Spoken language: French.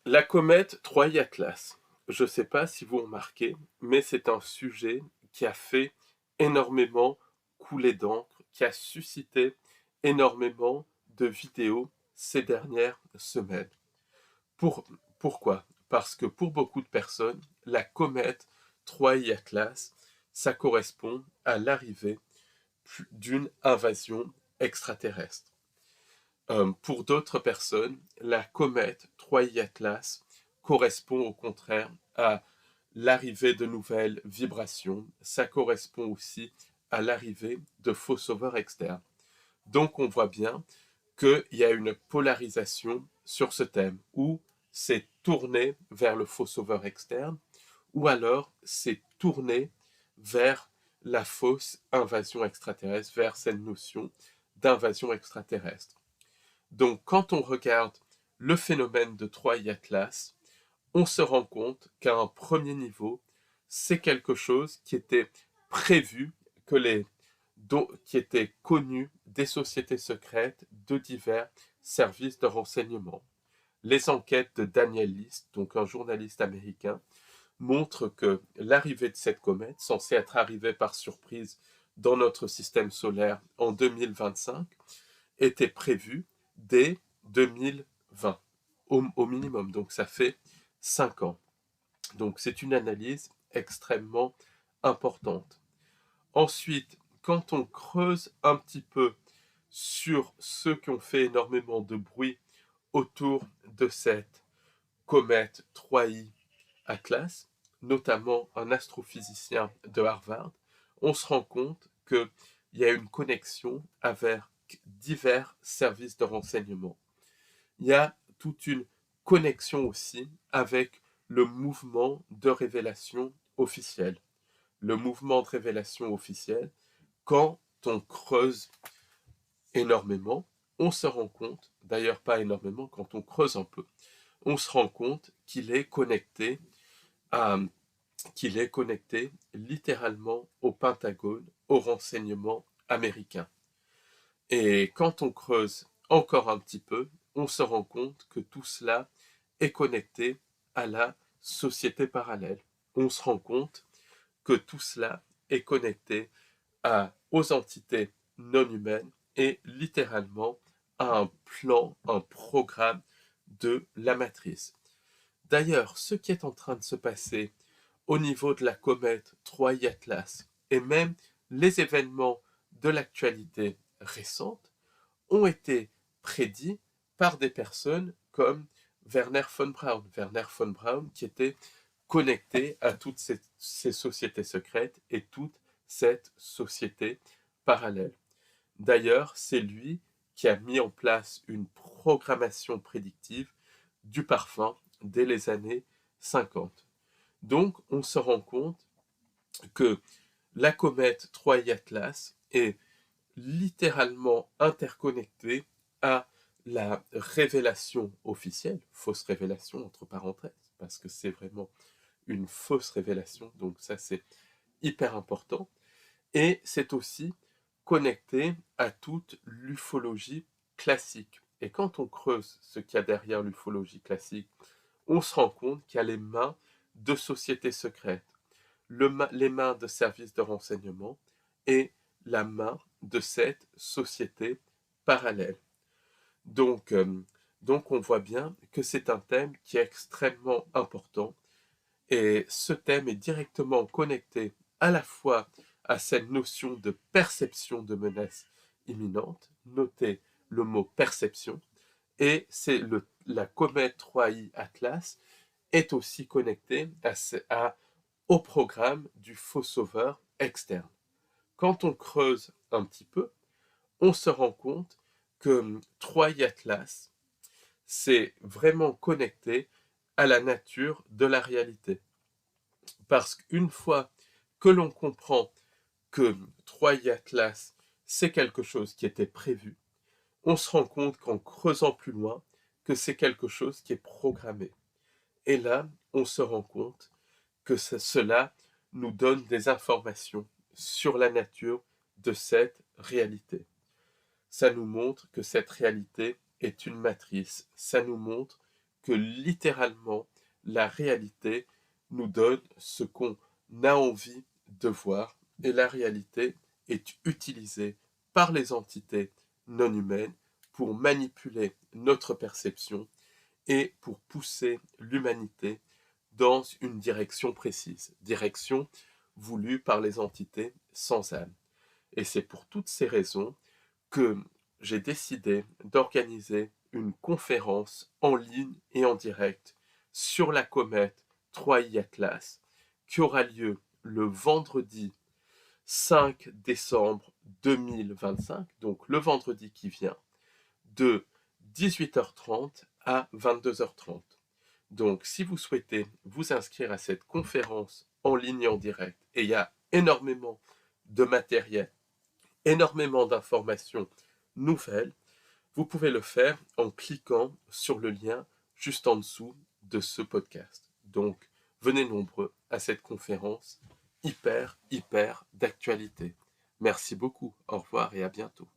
La comète 3I Atlas. Je ne sais pas si vous remarquez, mais c'est un sujet qui a fait énormément couler d'encre, qui a suscité énormément de vidéos ces dernières semaines. Pour, Pourquoi? Parce que pour beaucoup de personnes, la comète 3I Atlas, ça correspond à l'arrivée d'une invasion extraterrestre. Pour d'autres personnes, la comète 3I Atlas correspond au contraire à l'arrivée de nouvelles vibrations. Ça correspond aussi à l'arrivée de faux sauveurs externes. Donc on voit bien qu'il y a une polarisation sur ce thème, où c'est tourné vers le faux sauveur externe, ou alors c'est tourné vers la fausse invasion extraterrestre, vers cette notion d'invasion extraterrestre. Donc, quand on regarde le phénomène de Troie Atlas, on se rend compte qu'à un premier niveau, c'est quelque chose qui était prévu, qui était connu des sociétés secrètes de divers services de renseignement. Les enquêtes de Daniel List, donc un journaliste américain, montrent que l'arrivée de cette comète, censée être arrivée par surprise dans notre système solaire en 2025, était prévue dès 2020, au minimum. Donc ça fait 5 ans. Donc c'est une analyse extrêmement importante. Ensuite, quand on creuse un petit peu sur ceux qui ont fait énormément de bruit autour de cette comète 3I Atlas, notamment un astrophysicien de Harvard, on se rend compte qu'il y a une connexion avec divers services de renseignement. Il y a toute une connexion aussi avec le mouvement de révélation officiel. Le mouvement de révélation officiel, quand on creuse énormément, on se rend compte, d'ailleurs pas énormément, quand on creuse un peu, on se rend compte à, qu'il est connecté littéralement au Pentagone, au renseignement américain. Et quand on creuse encore un petit peu, on se rend compte que tout cela est connecté à la société parallèle. On se rend compte que tout cela est connecté aux entités non humaines et littéralement à un plan, un programme de la matrice. D'ailleurs, ce qui est en train de se passer au niveau de la comète 3I Atlas et même les événements de l'actualité récente ont été prédits par des personnes comme Werner von Braun. Werner von Braun qui était connecté à toutes ces sociétés secrètes et toute cette société parallèle. D'ailleurs, c'est lui qui a mis en place une programmation prédictive du parfum dès les années 50. Donc, on se rend compte que la comète 3I Atlas est littéralement interconnectée à la révélation officielle, fausse révélation entre parenthèses, parce que c'est vraiment une fausse révélation, donc ça c'est hyper important, et c'est aussi connecté à toute l'ufologie classique. Et quand on creuse ce qu'il y a derrière l'ufologie classique, on se rend compte qu'il y a les mains de sociétés secrètes, les mains de services de renseignement et la main de cette société parallèle. Donc, euh, donc on voit bien que c'est un thème qui est extrêmement important et ce thème est directement connecté à la fois à cette notion de perception de menace imminente, notez le mot perception, et la comète 3I Atlas est aussi connectée au programme du faux sauveur externe. Quand on creuse un petit peu, on se rend compte que 3I Atlas, c'est vraiment connecté à la nature de la réalité. Parce qu'une fois que l'on comprend que 3I Atlas, c'est quelque chose qui était prévu, on se rend compte qu'en creusant plus loin, que c'est quelque chose qui est programmé. Et là, on se rend compte que cela nous donne des informations sur la nature de cette réalité. Ça nous montre que cette réalité est une matrice. Ça nous montre que littéralement la réalité nous donne ce qu'on a envie de voir et la réalité est utilisée par les entités non humaines pour manipuler notre perception et pour pousser l'humanité dans une direction précise, direction voulue par les entités sans âme. Et c'est pour toutes ces raisons que j'ai décidé d'organiser une conférence en ligne et en direct sur la comète 3I Atlas qui aura lieu le vendredi 5 décembre 2025, donc le vendredi qui vient, de 18h30 à 22h30. Donc, si vous souhaitez vous inscrire à cette conférence en ligne et en direct, et il y a énormément de matériel, énormément d'informations nouvelles, vous pouvez le faire en cliquant sur le lien juste en dessous de ce podcast. Donc, venez nombreux à cette conférence hyper d'actualité. Merci beaucoup. Au revoir et à bientôt.